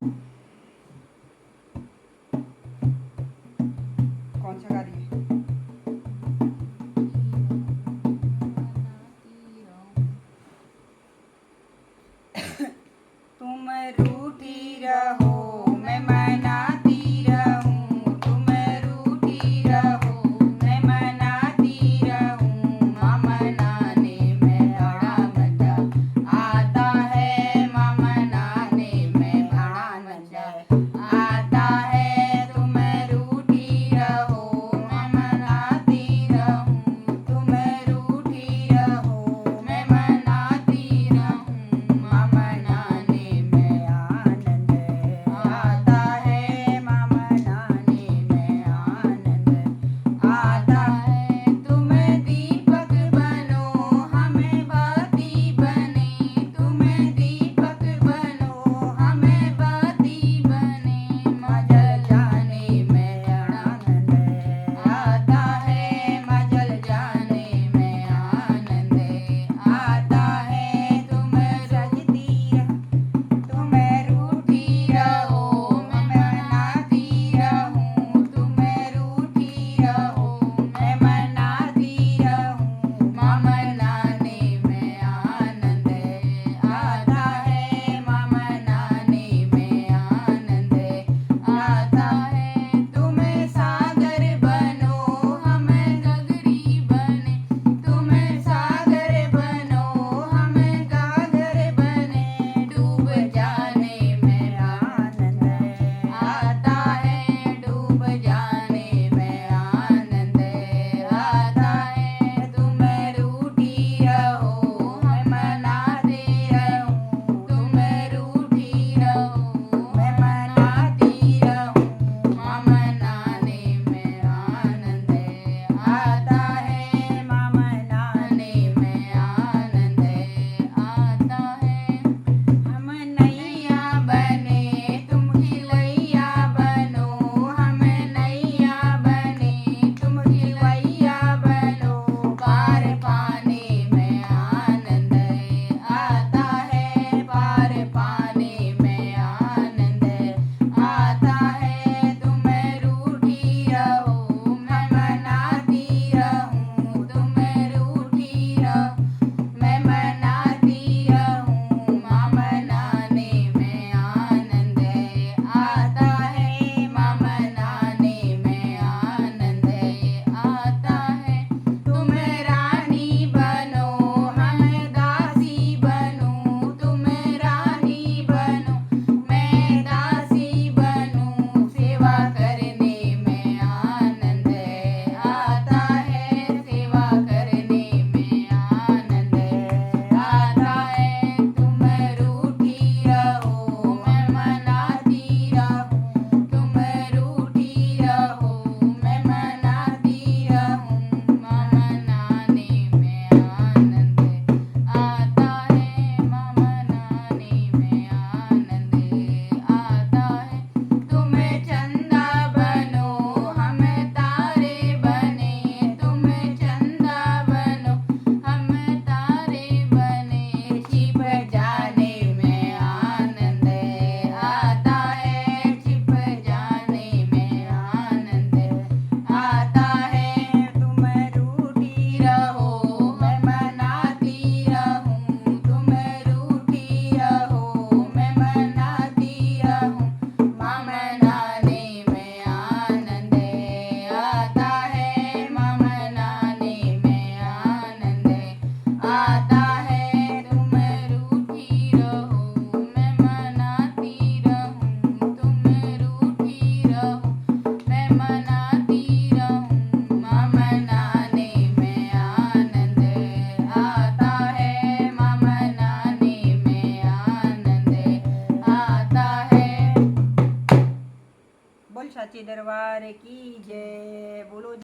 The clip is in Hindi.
कौन सा गा रही है? तुम रूठी रहो मैं मनाती रहूं, तुम रूठी रहो मैं मनाती रहूं। माँ मनाने में बड़ा मजा आता है, माँ मनाने में बड़ा मजा आता है। तुम रूठी रहो मैं मनाती रहूं, तुम रूठी रहो मैं मनाती रहूं। माँ मनाने में आनंद आता है, माँ मनाने में आनंद आता है। तुम दीपक बनो हमें बाती बने, तुम दीपक बनो हमें बाती बने। मजल जाने में आनंद आता है, मजल जाने में आनंद आता है। तुम सजती तुम रूठी रहो मैं मनाती रहूं, तुम रूठी रहो मैं मनाती रहूं। माँ मनाने में आनंद आता है, माँ मनाने में आनंद आता है। तुम सागर बनो हमें गगरी बने, तुम सागर बनो हमें गागर बने। डूब जाने में आनंद आता है, डूब जाने में आनंद आता है। तुम रूठी रहो मैं मनाते रहूं, तुम रूठी रहो मैं मनाती रहूं। माँ मनाने में आनंद आता है, माँ मनाने में आनंद आता है। हम नैया बने तुम खिलैया बनो, हम नैया बने तुम खिलैया बनो। पार पाने में आनंद आता है, पार पाने में आनंद आता है। तुम रूठी रहो मैं मनाती रहूं, तुम रूठी रहो मैं मनाती रहूं। माँ मनाने में आनंद आता है, माँ मनाने में आनंद आता है। तुम रानी बनो हम दासी बनूं, तुम रानी बनो मैं दासी बनूं। सेवा करने में आनंद आता है, सेवा करने में आनंद आता है। तुम रूठी रहो मैं मनाती रहूं, तुम रूठी रहो मैं मनाती रहूं। माँ मनाने में आनंद आता है, माँ मनाने में आनंद आता है। तुम चंदा बनो हम तारे बने, तुम चंदा बनो हम तारे बने। छिप जाने में आनंद आता है, छिप जाने में आनंद आता है। तुम रूठी रहो मैं मनाती रहूं, तुम रूठी रहो मैं मनाती रहूं। माँ मनाने में आनंद आता है, माँ मनाने में आनंद आता है। तुम रूठी रहो मैं मनाती रहूं, तुम रूठी रहो मैं मनाती रहूं। माँ मनाने में आनंद आता है, माँ मनाने में आनंद आता है। बोल साचे दरबार की जय, बोलो।